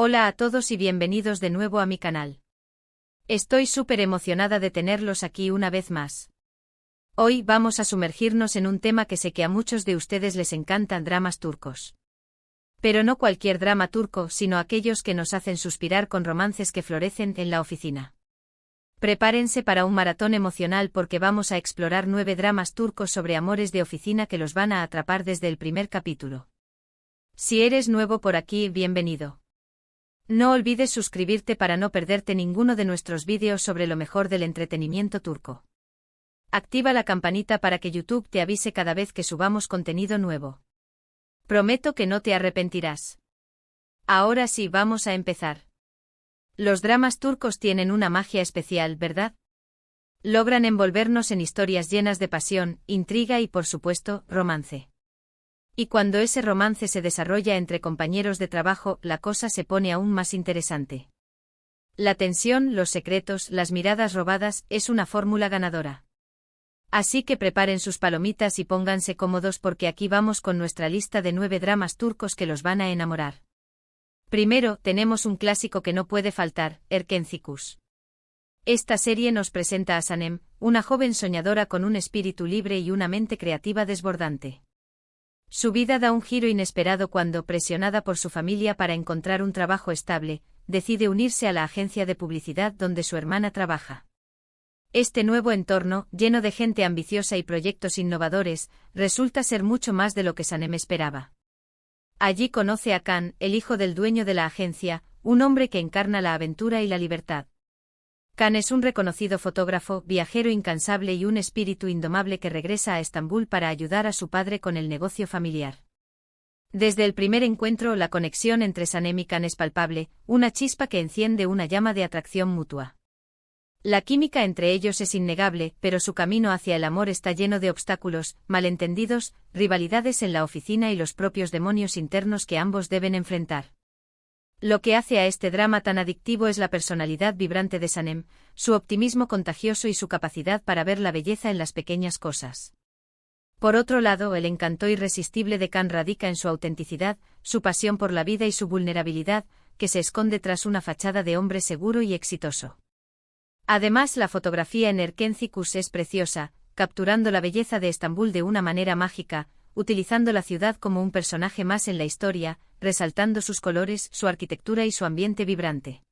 Hola a todos y bienvenidos de nuevo a mi canal. Estoy súper emocionada de tenerlos aquí una vez más. Hoy vamos a sumergirnos en un tema que sé que a muchos de ustedes les encantan: dramas turcos. Pero no cualquier drama turco, sino aquellos que nos hacen suspirar con romances que florecen en la oficina. Prepárense para un maratón emocional porque vamos a explorar 9 dramas turcos sobre amores de oficina que los van a atrapar desde el primer capítulo. Si eres nuevo por aquí, bienvenido. No olvides suscribirte para no perderte ninguno de nuestros vídeos sobre lo mejor del entretenimiento turco. Activa la campanita para que YouTube te avise cada vez que subamos contenido nuevo. Prometo que no te arrepentirás. Ahora sí, vamos a empezar. Los dramas turcos tienen una magia especial, ¿verdad? Logran envolvernos en historias llenas de pasión, intriga y, por supuesto, romance. Y cuando ese romance se desarrolla entre compañeros de trabajo, la cosa se pone aún más interesante. La tensión, los secretos, las miradas robadas, es una fórmula ganadora. Así que preparen sus palomitas y pónganse cómodos porque aquí vamos con nuestra lista de 9 dramas turcos que los van a enamorar. Primero, tenemos un clásico que no puede faltar: Erkencikus. Esta serie nos presenta a Sanem, una joven soñadora con un espíritu libre y una mente creativa desbordante. Su vida da un giro inesperado cuando, presionada por su familia para encontrar un trabajo estable, decide unirse a la agencia de publicidad donde su hermana trabaja. Este nuevo entorno, lleno de gente ambiciosa y proyectos innovadores, resulta ser mucho más de lo que Sanem esperaba. Allí conoce a Can, el hijo del dueño de la agencia, un hombre que encarna la aventura y la libertad. Can es un reconocido fotógrafo, viajero incansable y un espíritu indomable que regresa a Estambul para ayudar a su padre con el negocio familiar. Desde el primer encuentro, la conexión entre Sanem y Can es palpable, una chispa que enciende una llama de atracción mutua. La química entre ellos es innegable, pero su camino hacia el amor está lleno de obstáculos, malentendidos, rivalidades en la oficina y los propios demonios internos que ambos deben enfrentar. Lo que hace a este drama tan adictivo es la personalidad vibrante de Sanem, su optimismo contagioso y su capacidad para ver la belleza en las pequeñas cosas. Por otro lado, el encanto irresistible de Can radica en su autenticidad, su pasión por la vida y su vulnerabilidad, que se esconde tras una fachada de hombre seguro y exitoso. Además, la fotografía en Erkencikus es preciosa, capturando la belleza de Estambul de una manera mágica, utilizando la ciudad como un personaje más en la historia, resaltando sus colores, su arquitectura y su ambiente vibrante.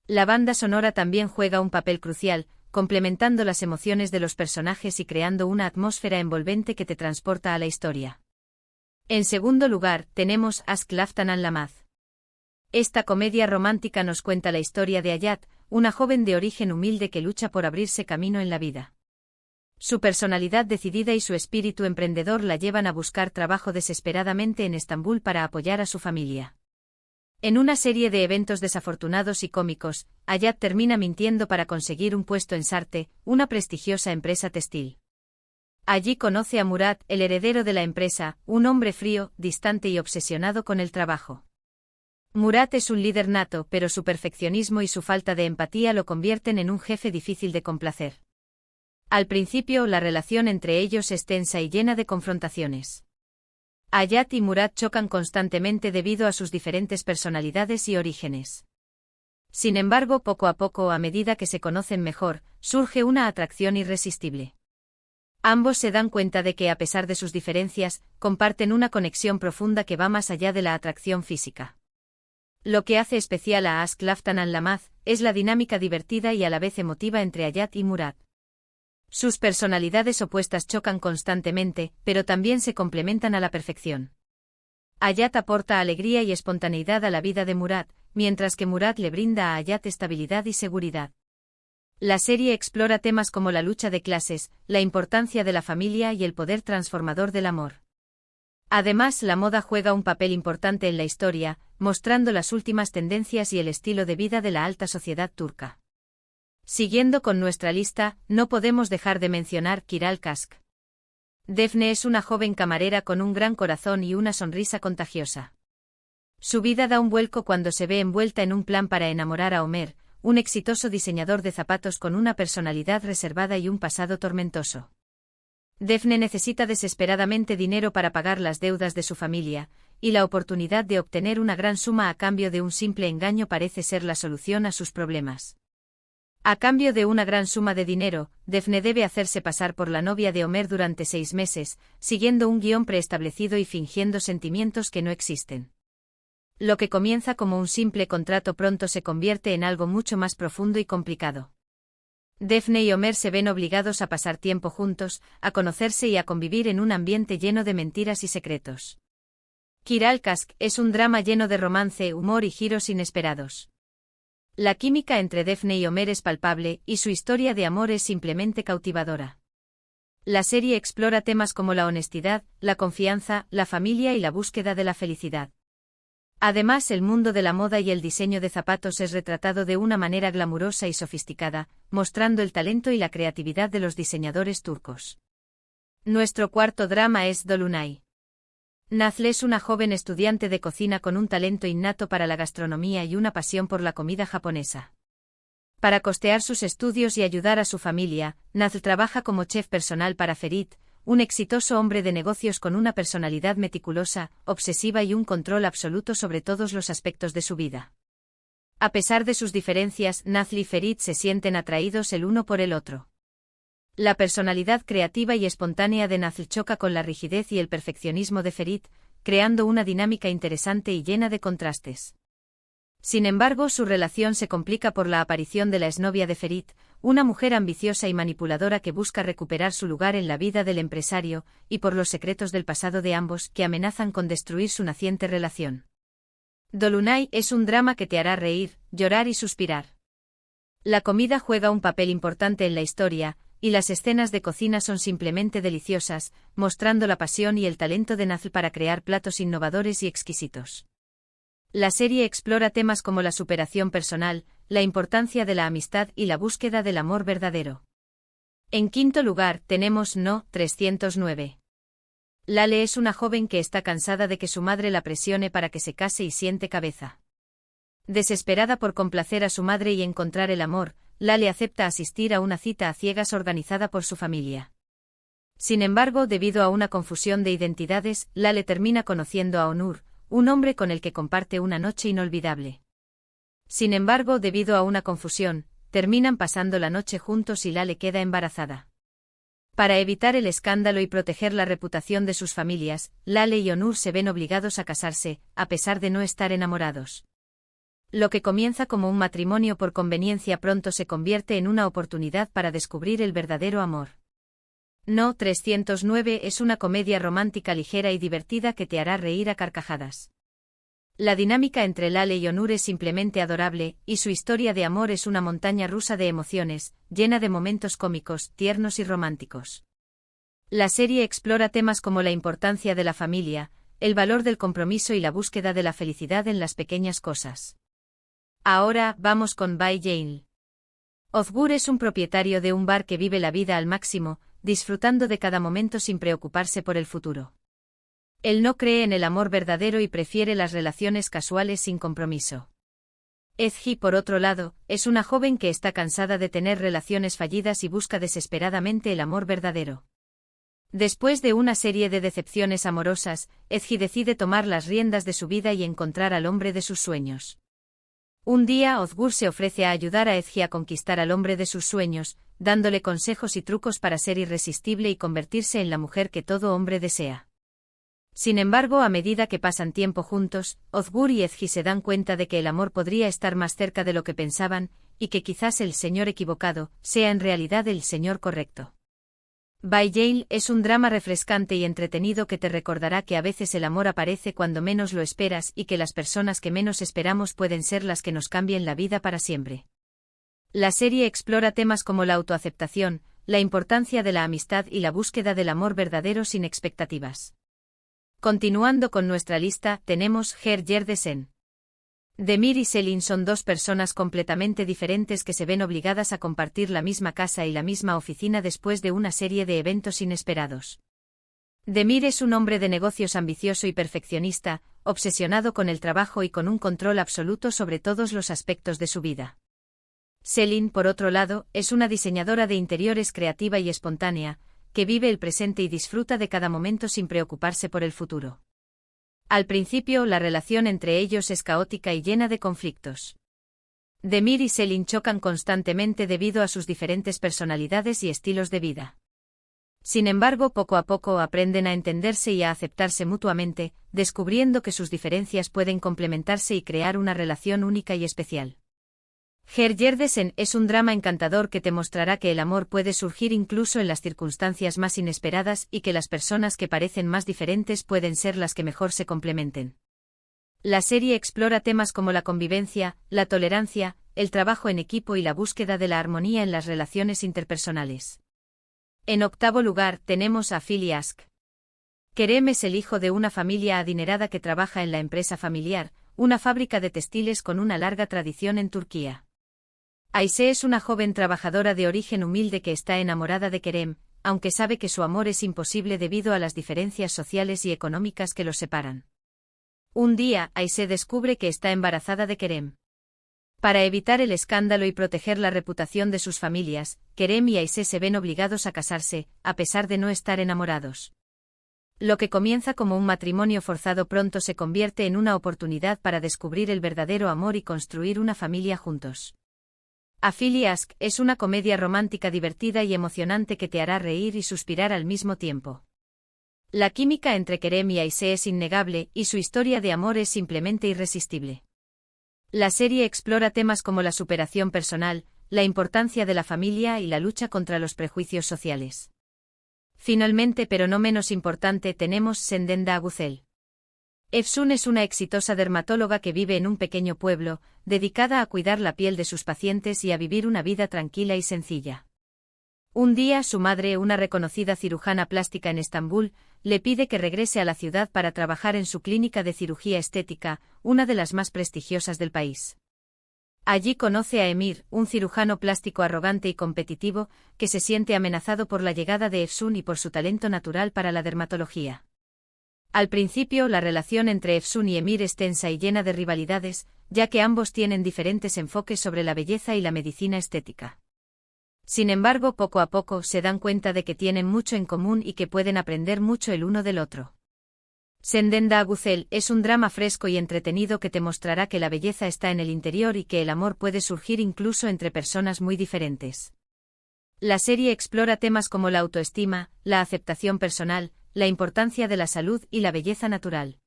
La banda sonora también juega un papel crucial, complementando las emociones de los personajes y creando una atmósfera envolvente que te transporta a la historia. En segundo lugar, tenemos Aşk Laftan Anlamaz. Esta comedia romántica nos cuenta la historia de Hayat, una joven de origen humilde que lucha por abrirse camino en la vida. Su personalidad decidida y su espíritu emprendedor la llevan a buscar trabajo desesperadamente en Estambul para apoyar a su familia. En una serie de eventos desafortunados y cómicos, Hayat termina mintiendo para conseguir un puesto en Sarte, una prestigiosa empresa textil. Allí conoce a Murat, el heredero de la empresa, un hombre frío, distante y obsesionado con el trabajo. Murat es un líder nato, pero su perfeccionismo y su falta de empatía lo convierten en un jefe difícil de complacer. Al principio, la relación entre ellos es tensa y llena de confrontaciones. Hayat y Murat chocan constantemente debido a sus diferentes personalidades y orígenes. Sin embargo, poco a poco, a medida que se conocen mejor, surge una atracción irresistible. Ambos se dan cuenta de que, a pesar de sus diferencias, comparten una conexión profunda que va más allá de la atracción física. Lo que hace especial a Aşk Laftan Anlamaz es la dinámica divertida y a la vez emotiva entre Hayat y Murat. Sus personalidades opuestas chocan constantemente, pero también se complementan a la perfección. Hayat aporta alegría y espontaneidad a la vida de Murat, mientras que Murat le brinda a Hayat estabilidad y seguridad. La serie explora temas como la lucha de clases, la importancia de la familia y el poder transformador del amor. Además, la moda juega un papel importante en la historia, mostrando las últimas tendencias y el estilo de vida de la alta sociedad turca. Siguiendo con nuestra lista, no podemos dejar de mencionar Kiral Kask. Defne es una joven camarera con un gran corazón y una sonrisa contagiosa. Su vida da un vuelco cuando se ve envuelta en un plan para enamorar a Ömer, un exitoso diseñador de zapatos con una personalidad reservada y un pasado tormentoso. Defne necesita desesperadamente dinero para pagar las deudas de su familia, y la oportunidad de obtener una gran suma a cambio de un simple engaño parece ser la solución a sus problemas. A cambio de una gran suma de dinero, Daphne debe hacerse pasar por la novia de Homer durante 6 meses, siguiendo un guión preestablecido y fingiendo sentimientos que no existen. Lo que comienza como un simple contrato pronto se convierte en algo mucho más profundo y complicado. Daphne y Homer se ven obligados a pasar tiempo juntos, a conocerse y a convivir en un ambiente lleno de mentiras y secretos. Kiral Kask es un drama lleno de romance, humor y giros inesperados. La química entre Daphne y Homer es palpable, y su historia de amor es simplemente cautivadora. La serie explora temas como la honestidad, la confianza, la familia y la búsqueda de la felicidad. Además, el mundo de la moda y el diseño de zapatos es retratado de una manera glamurosa y sofisticada, mostrando el talento y la creatividad de los diseñadores turcos. Nuestro cuarto drama es Dolunay. Nazlı es una joven estudiante de cocina con un talento innato para la gastronomía y una pasión por la comida japonesa. Para costear sus estudios y ayudar a su familia, Nazlı trabaja como chef personal para Ferit, un exitoso hombre de negocios con una personalidad meticulosa, obsesiva y un control absoluto sobre todos los aspectos de su vida. A pesar de sus diferencias, Nazlı y Ferit se sienten atraídos el uno por el otro. La personalidad creativa y espontánea de Nazlı choca con la rigidez y el perfeccionismo de Ferit, creando una dinámica interesante y llena de contrastes. Sin embargo, su relación se complica por la aparición de la exnovia de Ferit, una mujer ambiciosa y manipuladora que busca recuperar su lugar en la vida del empresario, y por los secretos del pasado de ambos que amenazan con destruir su naciente relación. Dolunay es un drama que te hará reír, llorar y suspirar. La comida juega un papel importante en la historia, y las escenas de cocina son simplemente deliciosas, mostrando la pasión y el talento de Nazlı para crear platos innovadores y exquisitos. La serie explora temas como la superación personal, la importancia de la amistad y la búsqueda del amor verdadero. En quinto lugar, tenemos No. 309. Lale es una joven que está cansada de que su madre la presione para que se case y siente cabeza. Desesperada por complacer a su madre y encontrar el amor, Lale acepta asistir a una cita a ciegas organizada por su familia. Sin embargo, debido a una confusión de identidades, Lale termina conociendo a Onur, un hombre con el que comparte una noche inolvidable. Sin embargo, debido a una confusión, terminan pasando la noche juntos y Lale queda embarazada. Para evitar el escándalo y proteger la reputación de sus familias, Lale y Onur se ven obligados a casarse, a pesar de no estar enamorados. Lo que comienza como un matrimonio por conveniencia pronto se convierte en una oportunidad para descubrir el verdadero amor. No. 309 es una comedia romántica ligera y divertida que te hará reír a carcajadas. La dinámica entre Lale y Onur es simplemente adorable, y su historia de amor es una montaña rusa de emociones, llena de momentos cómicos, tiernos y románticos. La serie explora temas como la importancia de la familia, el valor del compromiso y la búsqueda de la felicidad en las pequeñas cosas. Ahora, vamos con Bay Jane. Ozgur es un propietario de un bar que vive la vida al máximo, disfrutando de cada momento sin preocuparse por el futuro. Él no cree en el amor verdadero y prefiere las relaciones casuales sin compromiso. Ezgi, por otro lado, es una joven que está cansada de tener relaciones fallidas y busca desesperadamente el amor verdadero. Después de una serie de decepciones amorosas, Ezgi decide tomar las riendas de su vida y encontrar al hombre de sus sueños. Un día Ozgur se ofrece a ayudar a Ezgi a conquistar al hombre de sus sueños, dándole consejos y trucos para ser irresistible y convertirse en la mujer que todo hombre desea. Sin embargo, a medida que pasan tiempo juntos, Ozgur y Ezgi se dan cuenta de que el amor podría estar más cerca de lo que pensaban, y que quizás el señor equivocado sea en realidad el señor correcto. Bay Jane es un drama refrescante y entretenido que te recordará que a veces el amor aparece cuando menos lo esperas y que las personas que menos esperamos pueden ser las que nos cambien la vida para siempre. La serie explora temas como la autoaceptación, la importancia de la amistad y la búsqueda del amor verdadero sin expectativas. Continuando con nuestra lista, tenemos Her Yerdesen. Demir y Selin son dos personas completamente diferentes que se ven obligadas a compartir la misma casa y la misma oficina después de una serie de eventos inesperados. Demir es un hombre de negocios ambicioso y perfeccionista, obsesionado con el trabajo y con un control absoluto sobre todos los aspectos de su vida. Selin, por otro lado, es una diseñadora de interiores creativa y espontánea, que vive el presente y disfruta de cada momento sin preocuparse por el futuro. Al principio, la relación entre ellos es caótica y llena de conflictos. Demir y Selin chocan constantemente debido a sus diferentes personalidades y estilos de vida. Sin embargo, poco a poco aprenden a entenderse y a aceptarse mutuamente, descubriendo que sus diferencias pueden complementarse y crear una relación única y especial. Herjerdesen es un drama encantador que te mostrará que el amor puede surgir incluso en las circunstancias más inesperadas y que las personas que parecen más diferentes pueden ser las que mejor se complementen. La serie explora temas como la convivencia, la tolerancia, el trabajo en equipo y la búsqueda de la armonía en las relaciones interpersonales. En octavo lugar tenemos a Phil y Ask. Kerem es el hijo de una familia adinerada que trabaja en la empresa familiar, una fábrica de textiles con una larga tradición en Turquía. Ayse es una joven trabajadora de origen humilde que está enamorada de Kerem, aunque sabe que su amor es imposible debido a las diferencias sociales y económicas que los separan. Un día, Ayse descubre que está embarazada de Kerem. Para evitar el escándalo y proteger la reputación de sus familias, Kerem y Ayse se ven obligados a casarse, a pesar de no estar enamorados. Lo que comienza como un matrimonio forzado pronto se convierte en una oportunidad para descubrir el verdadero amor y construir una familia juntos. A Phil y Ask es una comedia romántica divertida y emocionante que te hará reír y suspirar al mismo tiempo. La química entre Kerem y Ayse es innegable y su historia de amor es simplemente irresistible. La serie explora temas como la superación personal, la importancia de la familia y la lucha contra los prejuicios sociales. Finalmente, pero no menos importante, tenemos Sendenda Güzel. Efsun es una exitosa dermatóloga que vive en un pequeño pueblo, dedicada a cuidar la piel de sus pacientes y a vivir una vida tranquila y sencilla. Un día su madre, una reconocida cirujana plástica en Estambul, le pide que regrese a la ciudad para trabajar en su clínica de cirugía estética, una de las más prestigiosas del país. Allí conoce a Emir, un cirujano plástico arrogante y competitivo, que se siente amenazado por la llegada de Efsun y por su talento natural para la dermatología. Al principio, la relación entre Efsun y Emir es tensa y llena de rivalidades, ya que ambos tienen diferentes enfoques sobre la belleza y la medicina estética. Sin embargo, poco a poco se dan cuenta de que tienen mucho en común y que pueden aprender mucho el uno del otro. Sendenda Güzel es un drama fresco y entretenido que te mostrará que la belleza está en el interior y que el amor puede surgir incluso entre personas muy diferentes. La serie explora temas como la autoestima, la aceptación personal, la importancia de la salud y la belleza natural.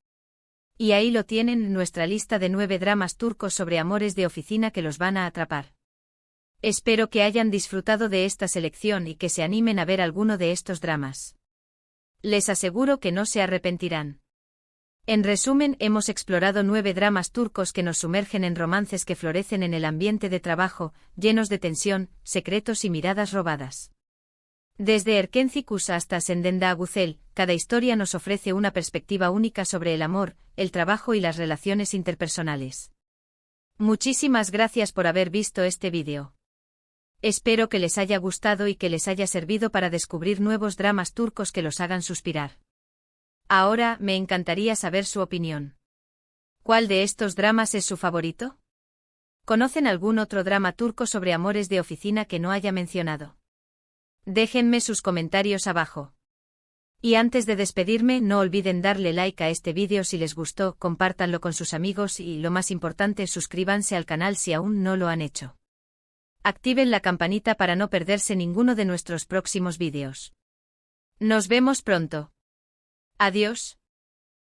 Y ahí lo tienen, nuestra lista de 9 dramas turcos sobre amores de oficina que los van a atrapar. Espero que hayan disfrutado de esta selección y que se animen a ver alguno de estos dramas. Les aseguro que no se arrepentirán. En resumen, hemos explorado 9 dramas turcos que nos sumergen en romances que florecen en el ambiente de trabajo, llenos de tensión, secretos y miradas robadas. Desde Erkenci hasta Sendenda Güzel, cada historia nos ofrece una perspectiva única sobre el amor, el trabajo y las relaciones interpersonales. Muchísimas gracias por haber visto este vídeo. Espero que les haya gustado y que les haya servido para descubrir nuevos dramas turcos que los hagan suspirar. Ahora, me encantaría saber su opinión. ¿Cuál de estos dramas es su favorito? ¿Conocen algún otro drama turco sobre amores de oficina que no haya mencionado? Déjenme sus comentarios abajo. Y antes de despedirme, no olviden darle like a este vídeo si les gustó, compártanlo con sus amigos y, lo más importante, suscríbanse al canal si aún no lo han hecho. Activen la campanita para no perderse ninguno de nuestros próximos vídeos. Nos vemos pronto. Adiós.